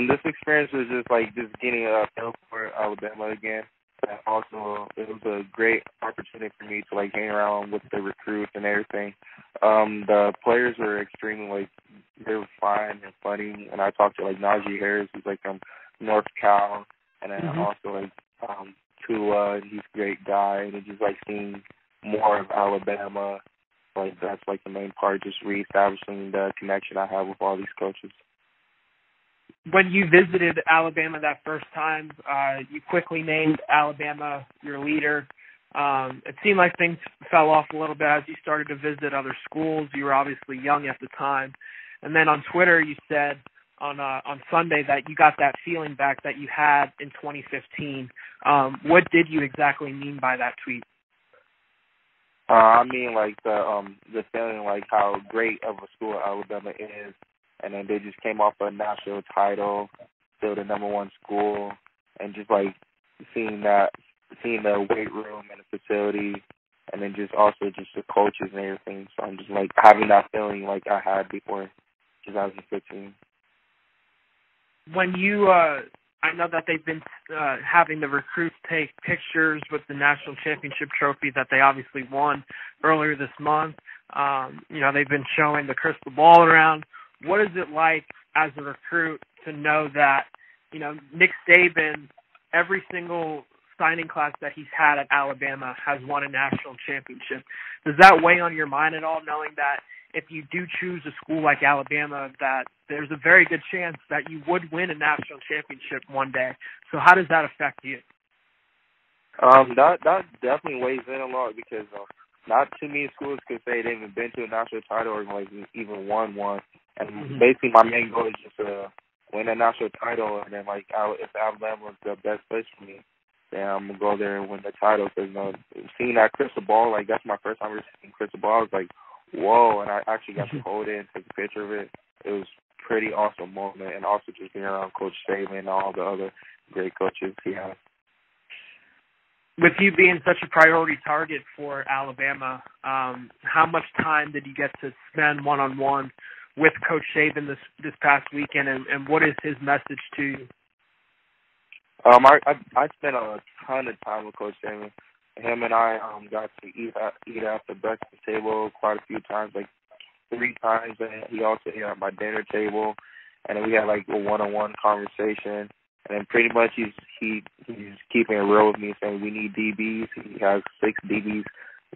This experience was just getting a feel for Alabama again. And also, it was a great opportunity for me to hang around with the recruits and everything. The players were extremely they were fine and funny, and I talked to Najee Harris, who's from North Cal, and then also Tua, he's a great guy, and just seeing more of Alabama. That's the main part, just reestablishing the connection I have with all these coaches. When you visited Alabama that first time, you quickly named Alabama your leader. It seemed like things fell off a little bit as you started to visit other schools. You were obviously young at the time. And then on Twitter, you said on Sunday that you got that feeling back that you had in 2015. What did you exactly mean by that tweet? I mean the feeling how great of a school Alabama is. And then they just came off a national title, still the #1 school, and just seeing the weight room and the facility, and then just the coaches and everything. So I'm just having that feeling I had before 2015. When you, I know that they've been having the recruits take pictures with the national championship trophy that they obviously won earlier this month. They've been showing the crystal ball around. What is it like as a recruit to know that, Nick Saban, every single signing class that he's had at Alabama has won a national championship? Does that weigh on your mind at all, knowing that if you do choose a school like Alabama, that there's a very good chance that you would win a national championship one day? So how does that affect you? That definitely weighs in a lot because not too many schools could say they've even been to a national title or even won one. And basically, my main goal is just to win a national title, and then if Alabama is the best place for me, then I'm gonna go there and win the title. Because seeing that crystal ball, that's my first time ever seeing crystal ball. I was whoa! And I actually got to hold it and take a picture of it. It was a pretty awesome moment, and also just being around Coach Saban and all the other great coaches he has. With you being such a priority target for Alabama, how much time did you get to spend one-on-one with Coach Saban this past weekend, and what is his message to you? I spent a ton of time with Coach Saban. Him and I got to eat at the breakfast table quite a few times, 3 times, and he also ate at my dinner table, and then we had a one-on-one conversation. And then pretty much he's keeping it real with me, saying we need DBs. He has 6 DBs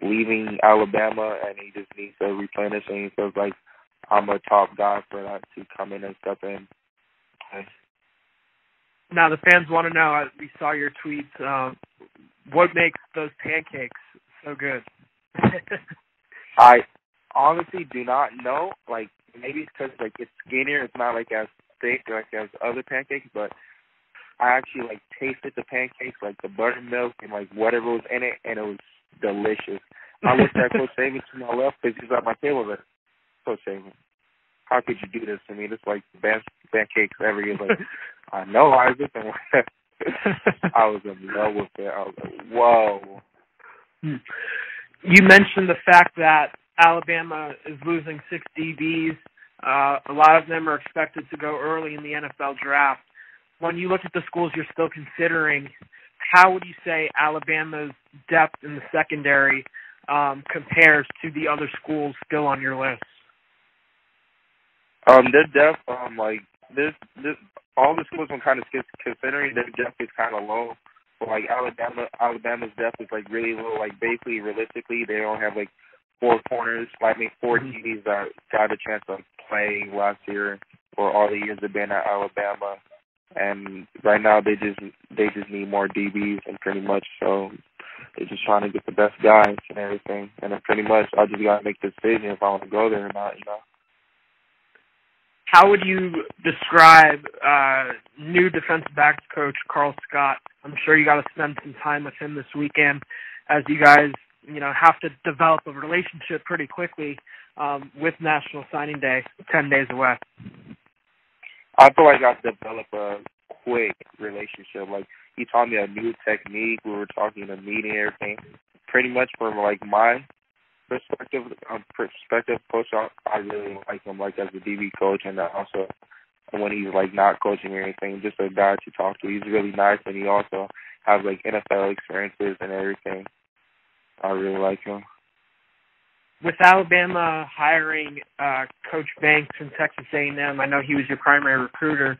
leaving Alabama, and he just needs to replenish, and he feels like I'm a top guy for that to come in and step in. Now the fans want to know, we saw your tweets, what makes those pancakes so good? I honestly do not know. Maybe it's because it's skinnier. It's not as thick as other pancakes, but I actually tasted the pancakes, the buttermilk and whatever was in it, and it was delicious. I looked at Coach Saban to my left because he's at my table. Coach Saban, how could you do this to me? This is the best pancakes ever. He's I know, Isaac. And I was in love with it. I was whoa. You mentioned the fact that Alabama is losing 6 DBs. A lot of them are expected to go early in the NFL draft. When you look at the schools you're still considering, how would you say Alabama's depth in the secondary compares to the other schools still on your list? Their depth, this all the schools I'm kind of considering, their depth is kind of low. But Alabama's depth is really low. Basically, realistically, they don't have 4 corners. 4 DBs that got a chance to play last year or all the years they've been at Alabama. And right now they just need more DBs, and pretty much so they're just trying to get the best guys and everything. And then pretty much I just gotta make the decision if I want to go there or not. How would you describe new defensive backs coach Carl Scott? I'm sure you got to spend some time with him this weekend, as you guys have to develop a relationship pretty quickly with National Signing Day 10 days away. I feel I developed a quick relationship. He taught me a new technique. We were talking in a meeting and everything. Pretty much from my perspective, coach, I really like him as a DB coach, and also when he's like not coaching or anything. Just a guy to talk to. He's really nice, and he also has like NFL experiences and everything. I really like him. With Alabama hiring Coach Banks from Texas A&M, I know he was your primary recruiter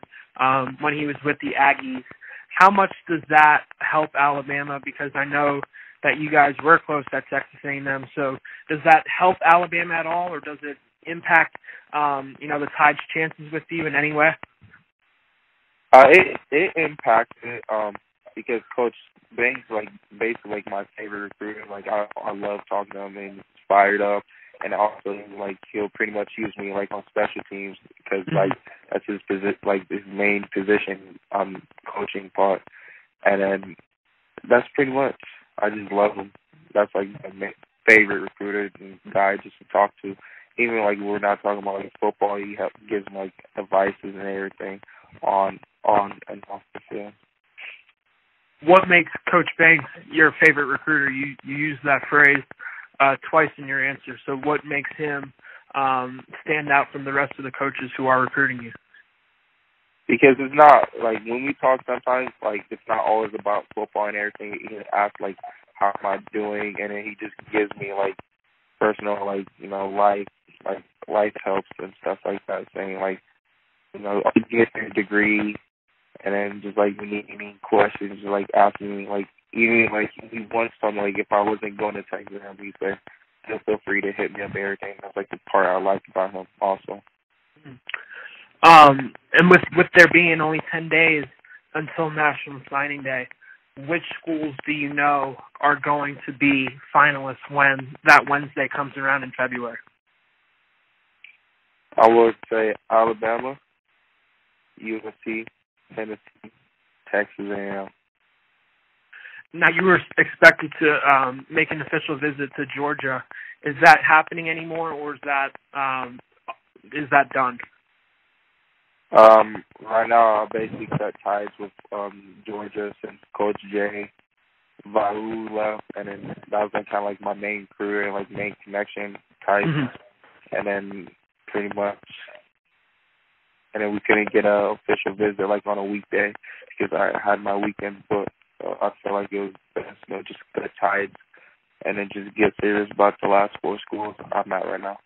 when he was with the Aggies. How much does that help Alabama? Because I know that you guys were close at Texas A&M. So does that help Alabama at all, or does it impact the Tide's chances with you in any way? It impacts it because Coach Banks basically my favorite recruiter. I love talking to him, and he's fired up, and also he'll pretty much use me on special teams because that's his his main position coaching part, and then that's pretty much. I just love him. That's my favorite recruiter and guy just to talk to. Even we're not talking about football, he gives me advices and everything on and off the field. What makes Coach Banks your favorite recruiter? You used that phrase twice in your answer. So what makes him stand out from the rest of the coaches who are recruiting you? Because it's not when we talk sometimes it's not always about football and everything. He asks how am I doing, and then he just gives me personal life helps and stuff like that, saying get your degree, and then just we need any questions, ask me even he once told me if I wasn't going to Texas, he said feel free to hit me up and everything. That's the part I like about him also. And with there being only 10 days until National Signing Day, which schools do you know are going to be finalists when that Wednesday comes around in February? I would say Alabama, USC, Tennessee, Texas A&M. Now, you were expected to make an official visit to Georgia. Is that happening anymore, or is that done? Right now, I basically cut ties with Georgia since Coach Jay Vahu left, and then that was kind of my main career, main connection ties, and then pretty much, and then we couldn't get an official visit on a weekday because I had my weekend booked. So I feel it was best, just cut ties, and then just get serious about the last 4 schools I'm at right now.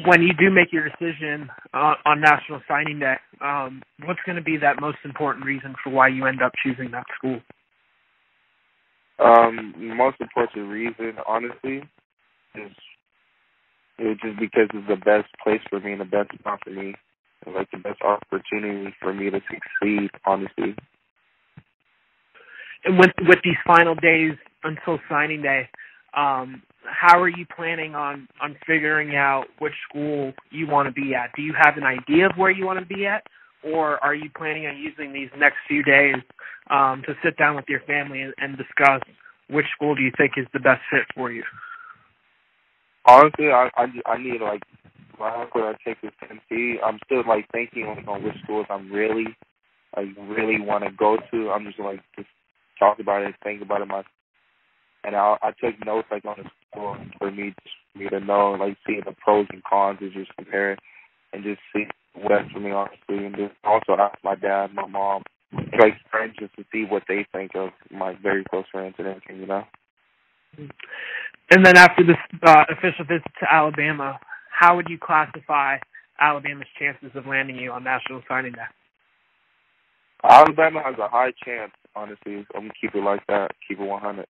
When you do make your decision on National Signing Day, what's going to be that most important reason for why you end up choosing that school? The most important reason, honestly, is just because it's the best place for me and the best spot for me, and the best opportunity for me to succeed, honestly. And with these final days until signing day, how are you planning on figuring out which school you want to be at? Do you have an idea of where you want to be at, or are you planning on using these next few days to sit down with your family and discuss which school do you think is the best fit for you? Honestly, I need right after I take this Tennessee, I'm still thinking on which schools I'm really want to go to. I'm just just talk about it, think about it myself. And I took notes on the school for me to know, see the pros and cons, and just compare it, and just see what's for me, honestly. And just also ask my dad, my mom, friends, just to see what they think of my very close friends and everything, And then after this official visit to Alabama, how would you classify Alabama's chances of landing you on National Signing Day? Alabama has a high chance, honestly. I'm going to keep it like that, keep it 100.